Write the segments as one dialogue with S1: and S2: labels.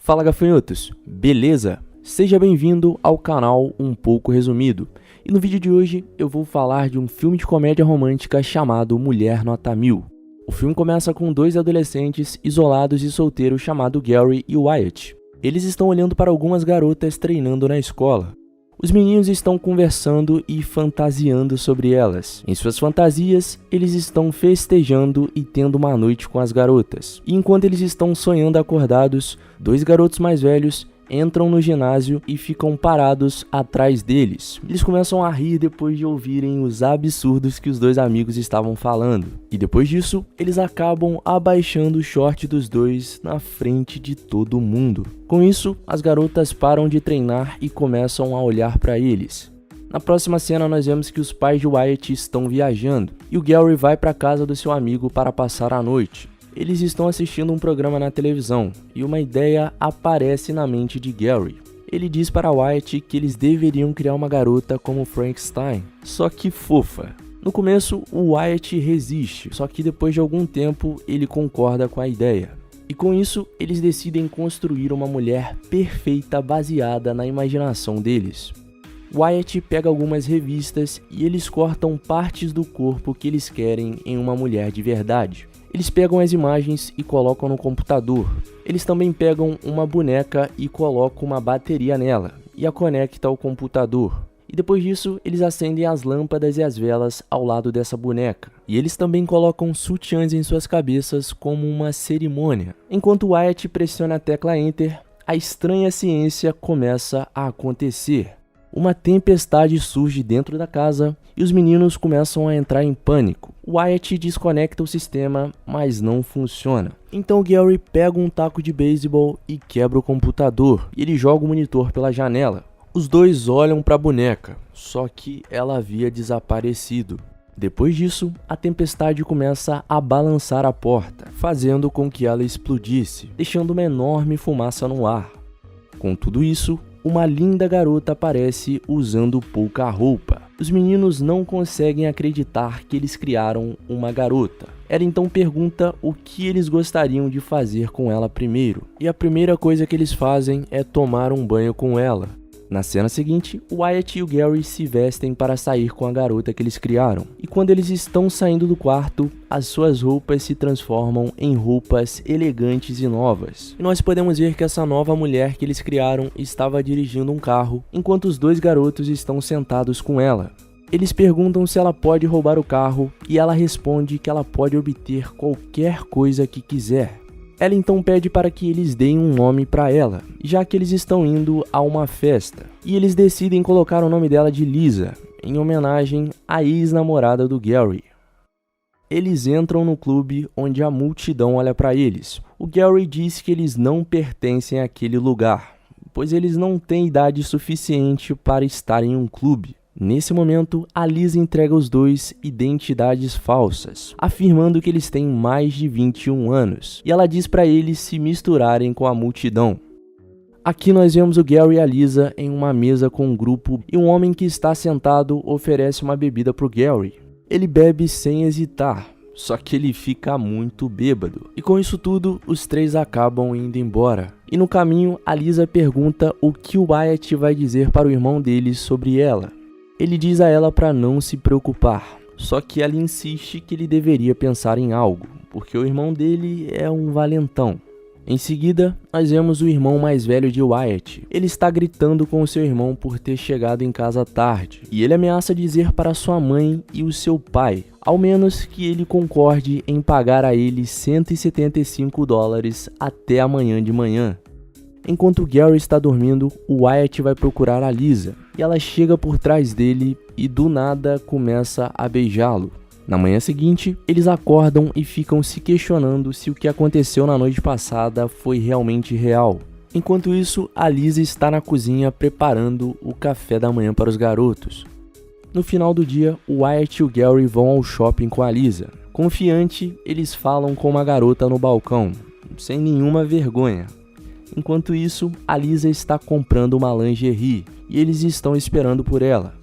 S1: Fala gafanhotos, beleza? Seja bem-vindo ao canal Um Pouco Resumido. E no vídeo de hoje eu vou falar de um filme de comédia romântica chamado Mulher Nota 1000. O filme começa com dois adolescentes isolados e solteiros chamados Gary e Wyatt. Eles estão olhando para algumas garotas treinando na escola. Os meninos estão conversando e fantasiando sobre elas. Em suas fantasias, eles estão festejando e tendo uma noite com as garotas. E enquanto eles estão sonhando acordados, dois garotos mais velhos entram no ginásio e ficam parados atrás deles. Eles começam a rir depois de ouvirem os absurdos que os dois amigos estavam falando. E depois disso, eles acabam abaixando o short dos dois na frente de todo mundo. Com isso, as garotas param de treinar e começam a olhar para eles. Na próxima cena, nós vemos que os pais de Wyatt estão viajando e o Gary vai para a casa do seu amigo para passar a noite. Eles estão assistindo um programa na televisão e uma ideia aparece na mente de Gary. Ele diz para Wyatt que eles deveriam criar uma garota como Frankenstein, só que fofa. No começo, o Wyatt resiste, só que depois de algum tempo ele concorda com a ideia. E com isso, eles decidem construir uma mulher perfeita baseada na imaginação deles. Wyatt pega algumas revistas e eles cortam partes do corpo que eles querem em uma mulher de verdade. Eles pegam as imagens e colocam no computador. Eles também pegam uma boneca e colocam uma bateria nela e a conectam ao computador. E depois disso, eles acendem as lâmpadas e as velas ao lado dessa boneca. E eles também colocam sutiãs em suas cabeças como uma cerimônia. Enquanto Wyatt pressiona a tecla Enter, a estranha ciência começa a acontecer. Uma tempestade surge dentro da casa e os meninos começam a entrar em pânico. Wyatt desconecta o sistema, mas não funciona. Então Gary pega um taco de beisebol e quebra o computador, e ele joga o monitor pela janela. Os dois olham para a boneca, só que ela havia desaparecido. Depois disso, a tempestade começa a balançar a porta, fazendo com que ela explodisse, deixando uma enorme fumaça no ar. Com tudo isso, uma linda garota aparece usando pouca roupa. Os meninos não conseguem acreditar que eles criaram uma garota. Ela então pergunta o que eles gostariam de fazer com ela primeiro. E a primeira coisa que eles fazem é tomar um banho com ela. Na cena seguinte, o Wyatt e o Gary se vestem para sair com a garota que eles criaram. E quando eles estão saindo do quarto, as suas roupas se transformam em roupas elegantes e novas. E nós podemos ver que essa nova mulher que eles criaram estava dirigindo um carro, enquanto os dois garotos estão sentados com ela. Eles perguntam se ela pode roubar o carro e ela responde que ela pode obter qualquer coisa que quiser. Ela então pede para que eles deem um nome para ela, já que eles estão indo a uma festa. E eles decidem colocar o nome dela de Lisa, em homenagem à ex-namorada do Gary. Eles entram no clube onde a multidão olha para eles. O Gary diz que eles não pertencem àquele lugar, pois eles não têm idade suficiente para estar em um clube. Nesse momento, a Lisa entrega os dois identidades falsas, afirmando que eles têm mais de 21 anos, e ela diz para eles se misturarem com a multidão. Aqui nós vemos o Gary e a Lisa em uma mesa com um grupo e um homem que está sentado oferece uma bebida para o Gary. Ele bebe sem hesitar, só que ele fica muito bêbado. E com isso tudo, os três acabam indo embora. E no caminho, a Lisa pergunta o que o Wyatt vai dizer para o irmão dele sobre ela. Ele diz a ela para não se preocupar, só que ela insiste que ele deveria pensar em algo, porque o irmão dele é um valentão. Em seguida, nós vemos o irmão mais velho de Wyatt. Ele está gritando com o seu irmão por ter chegado em casa tarde, e ele ameaça dizer para sua mãe e o seu pai, ao menos que ele concorde em pagar a ele $175 até amanhã de manhã. Enquanto Gary está dormindo, o Wyatt vai procurar a Lisa, e ela chega por trás dele e do nada começa a beijá-lo. Na manhã seguinte, eles acordam e ficam se questionando se o que aconteceu na noite passada foi realmente real. Enquanto isso, a Lisa está na cozinha preparando o café da manhã para os garotos. No final do dia, o Wyatt e o Gary vão ao shopping com a Lisa. Confiante, eles falam com uma garota no balcão, sem nenhuma vergonha. Enquanto isso, a Lisa está comprando uma lingerie e eles estão esperando por ela.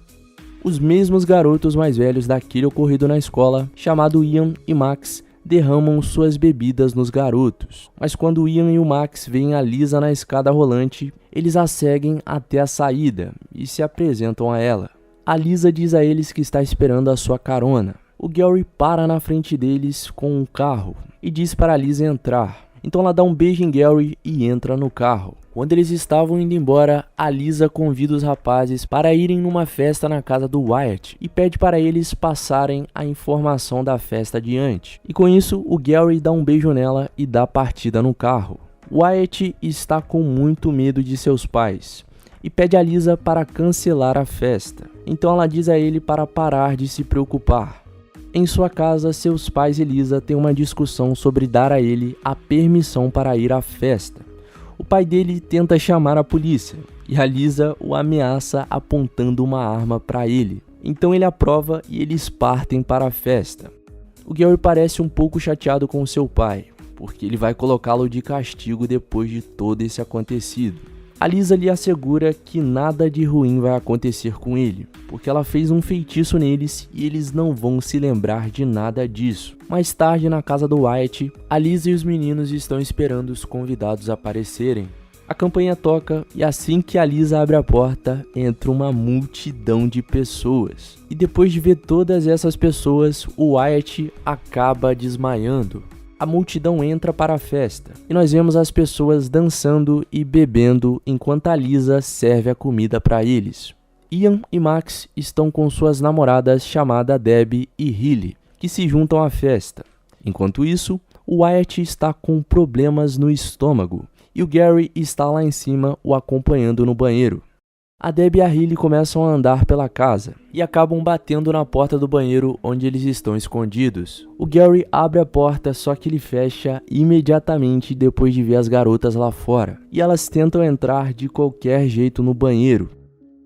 S1: Os mesmos garotos mais velhos daquele ocorrido na escola, chamado Ian e Max, derramam suas bebidas nos garotos. Mas quando o Ian e o Max veem a Lisa na escada rolante, eles a seguem até a saída e se apresentam a ela. A Lisa diz a eles que está esperando a sua carona. O Gary para na frente deles com um carro e diz para a Lisa entrar. Então ela dá um beijo em Gary e entra no carro. Quando eles estavam indo embora, a Lisa convida os rapazes para irem numa festa na casa do Wyatt e pede para eles passarem a informação da festa adiante. E com isso, o Gary dá um beijo nela e dá partida no carro. Wyatt está com muito medo de seus pais e pede a Lisa para cancelar a festa. Então ela diz a ele para parar de se preocupar. Em sua casa, seus pais e Lisa têm uma discussão sobre dar a ele a permissão para ir à festa. O pai dele tenta chamar a polícia e a Lisa o ameaça apontando uma arma para ele. Então ele aprova e eles partem para a festa. O Gary parece um pouco chateado com seu pai, porque ele vai colocá-lo de castigo depois de todo esse acontecido. A Lisa lhe assegura que nada de ruim vai acontecer com ele, porque ela fez um feitiço neles e eles não vão se lembrar de nada disso. Mais tarde, na casa do Wyatt, a Lisa e os meninos estão esperando os convidados aparecerem. A campainha toca e assim que a Lisa abre a porta, entra uma multidão de pessoas. E depois de ver todas essas pessoas, o Wyatt acaba desmaiando. A multidão entra para a festa e nós vemos as pessoas dançando e bebendo enquanto a Lisa serve a comida para eles. Ian e Max estão com suas namoradas chamadas Debbie e Hilly, que se juntam à festa. Enquanto isso, o Wyatt está com problemas no estômago e o Gary está lá em cima o acompanhando no banheiro. A Debbie e a Hilly começam a andar pela casa e acabam batendo na porta do banheiro onde eles estão escondidos. O Gary abre a porta, só que ele fecha imediatamente depois de ver as garotas lá fora, e elas tentam entrar de qualquer jeito no banheiro.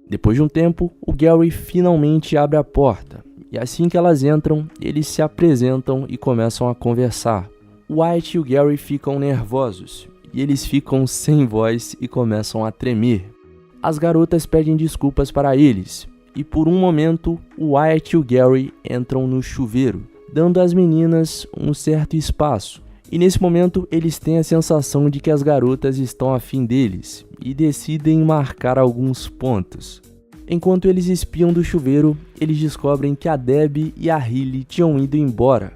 S1: Depois de um tempo, o Gary finalmente abre a porta, e assim que elas entram, eles se apresentam e começam a conversar. O Wyatt e o Gary ficam nervosos, e eles ficam sem voz e começam a tremer. As garotas pedem desculpas para eles, e por um momento, o Wyatt e o Gary entram no chuveiro, dando às meninas um certo espaço. E nesse momento, eles têm a sensação de que as garotas estão afim deles, e decidem marcar alguns pontos. Enquanto eles espiam do chuveiro, eles descobrem que a Debbie e a Hilly tinham ido embora.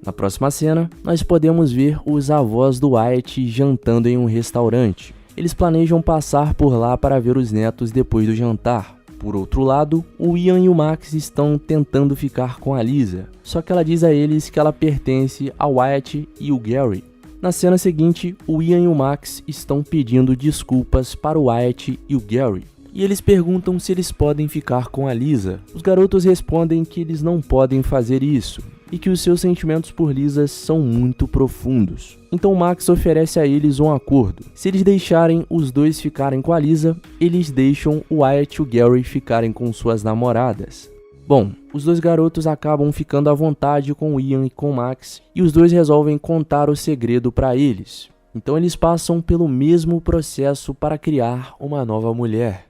S1: Na próxima cena, nós podemos ver os avós do Wyatt jantando em um restaurante. Eles planejam passar por lá para ver os netos depois do jantar. Por outro lado, o Ian e o Max estão tentando ficar com a Lisa, só que ela diz a eles que ela pertence ao Wyatt e o Gary. Na cena seguinte, o Ian e o Max estão pedindo desculpas para o Wyatt e o Gary, e eles perguntam se eles podem ficar com a Lisa. Os garotos respondem que eles não podem fazer isso, e que os seus sentimentos por Lisa são muito profundos. Então Max oferece a eles um acordo. Se eles deixarem os dois ficarem com a Lisa, eles deixam o Wyatt e o Gary ficarem com suas namoradas. Bom, os dois garotos acabam ficando à vontade com o Ian e com o Max, e os dois resolvem contar o segredo para eles. Então eles passam pelo mesmo processo para criar uma nova mulher.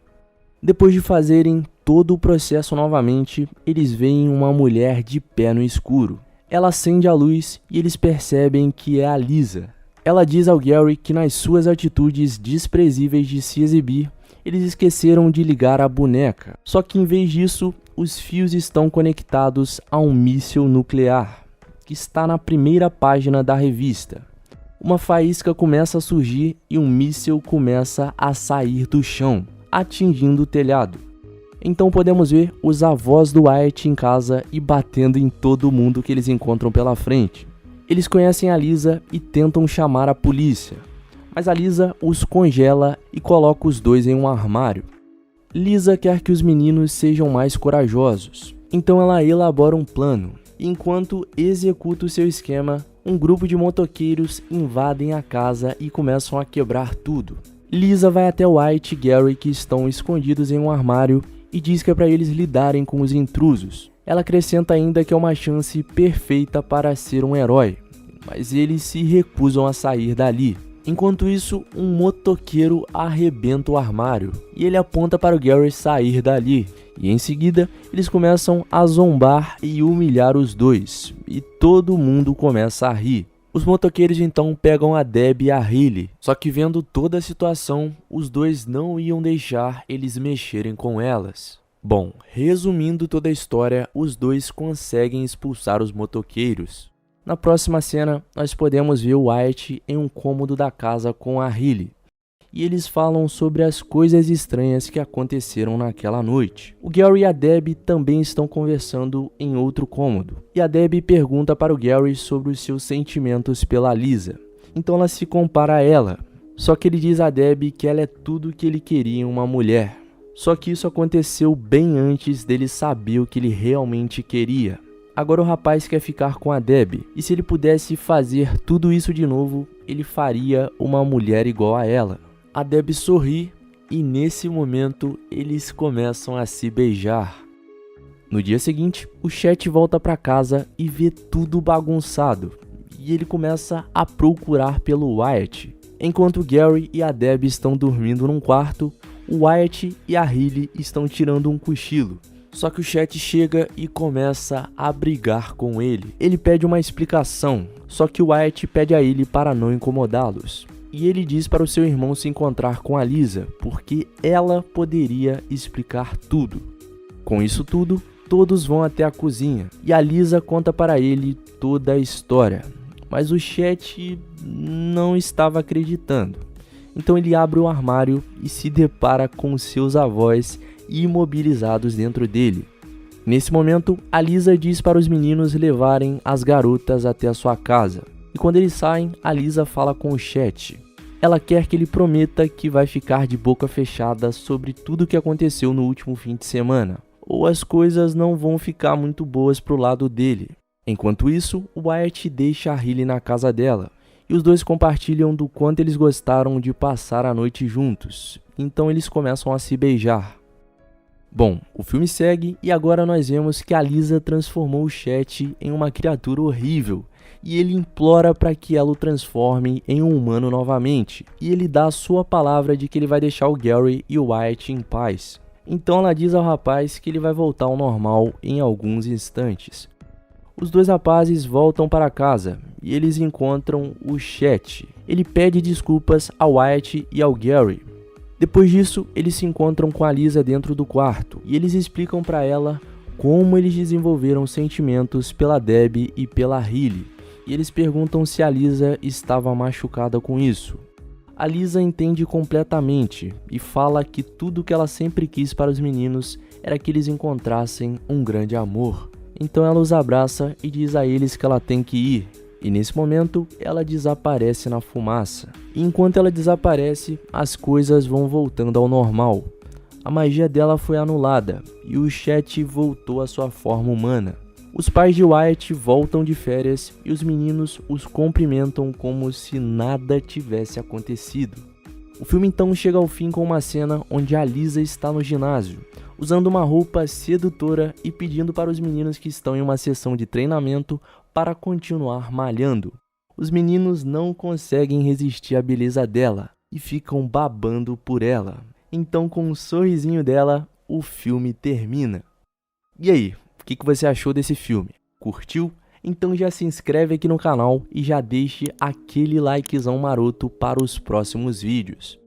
S1: Depois de fazerem todo o processo novamente, eles veem uma mulher de pé no escuro. Ela acende a luz e eles percebem que é a Lisa. Ela diz ao Gary que nas suas atitudes desprezíveis de se exibir, eles esqueceram de ligar a boneca. Só que em vez disso, os fios estão conectados a um míssil nuclear, que está na primeira página da revista. Uma faísca começa a surgir e um míssil começa a sair do chão, atingindo o telhado. Então podemos ver os avós do Wyatt em casa e batendo em todo mundo que eles encontram pela frente. Eles conhecem a Lisa e tentam chamar a polícia, mas a Lisa os congela e coloca os dois em um armário. Lisa quer que os meninos sejam mais corajosos, então ela elabora um plano. Enquanto executa o seu esquema, um grupo de motoqueiros invadem a casa e começam a quebrar tudo. Lisa vai até Wyatt e Gary, que estão escondidos em um armário, e diz que é para eles lidarem com os intrusos. Ela acrescenta ainda que é uma chance perfeita para ser um herói, mas eles se recusam a sair dali. Enquanto isso, um motoqueiro arrebenta o armário e ele aponta para o Gary sair dali. E em seguida, eles começam a zombar e humilhar os dois, e todo mundo começa a rir. Os motoqueiros então pegam a Deb e a Hailey, só que vendo toda a situação, os dois não iam deixar eles mexerem com elas. Bom, resumindo toda a história, os dois conseguem expulsar os motoqueiros. Na próxima cena, nós podemos ver o Wyatt em um cômodo da casa com a Hailey, e eles falam sobre as coisas estranhas que aconteceram naquela noite. O Gary e a Deb também estão conversando em outro cômodo, e a Deb pergunta para o Gary sobre os seus sentimentos pela Lisa. Então ela se compara a ela, só que ele diz a Deb que ela é tudo que ele queria em uma mulher. Só que isso aconteceu bem antes dele saber o que ele realmente queria. Agora o rapaz quer ficar com a Deb, e se ele pudesse fazer tudo isso de novo, ele faria uma mulher igual a ela. A Deb sorri e nesse momento eles começam a se beijar. No dia seguinte, o Chet volta para casa e vê tudo bagunçado, e ele começa a procurar pelo Wyatt. Enquanto Gary e a Deb estão dormindo num quarto, o Wyatt e a Hailey estão tirando um cochilo. Só que o Chet chega e começa a brigar com ele. Ele pede uma explicação, só que o Wyatt pede a ele para não incomodá-los. E ele diz para o seu irmão se encontrar com a Lisa, porque ela poderia explicar tudo. Com isso tudo, todos vão até a cozinha, e a Lisa conta para ele toda a história. Mas o Chet não estava acreditando. Então ele abre o armário e se depara com seus avós imobilizados dentro dele. Nesse momento, a Lisa diz para os meninos levarem as garotas até a sua casa. E quando eles saem, a Lisa fala com o Chet. Ela quer que ele prometa que vai ficar de boca fechada sobre tudo o que aconteceu no último fim de semana, ou as coisas não vão ficar muito boas pro lado dele. Enquanto isso, o Wyatt deixa a Hailey na casa dela, e os dois compartilham do quanto eles gostaram de passar a noite juntos, então eles começam a se beijar. Bom, o filme segue e agora nós vemos que a Lisa transformou o Chet em uma criatura horrível, e ele implora para que ela o transforme em um humano novamente, e ele dá a sua palavra de que ele vai deixar o Gary e o Wyatt em paz. Então ela diz ao rapaz que ele vai voltar ao normal em alguns instantes. Os dois rapazes voltam para casa e eles encontram o Chet. Ele pede desculpas ao Wyatt e ao Gary. Depois disso, eles se encontram com a Lisa dentro do quarto e eles explicam para ela como eles desenvolveram sentimentos pela Deb e pela Hailey. E eles perguntam se a Lisa estava machucada com isso. A Lisa entende completamente e fala que tudo que ela sempre quis para os meninos era que eles encontrassem um grande amor. Então ela os abraça e diz a eles que ela tem que ir. E nesse momento, ela desaparece na fumaça. E enquanto ela desaparece, as coisas vão voltando ao normal. A magia dela foi anulada e o Chet voltou à sua forma humana. Os pais de Wyatt voltam de férias e os meninos os cumprimentam como se nada tivesse acontecido. O filme então chega ao fim com uma cena onde a Lisa está no ginásio, usando uma roupa sedutora e pedindo para os meninos que estão em uma sessão de treinamento para continuar malhando. Os meninos não conseguem resistir à beleza dela e ficam babando por ela. Então, com um sorrisinho dela, o filme termina. E aí? O que você achou desse filme? Curtiu? Então já se inscreve aqui no canal e já deixe aquele likezão maroto para os próximos vídeos.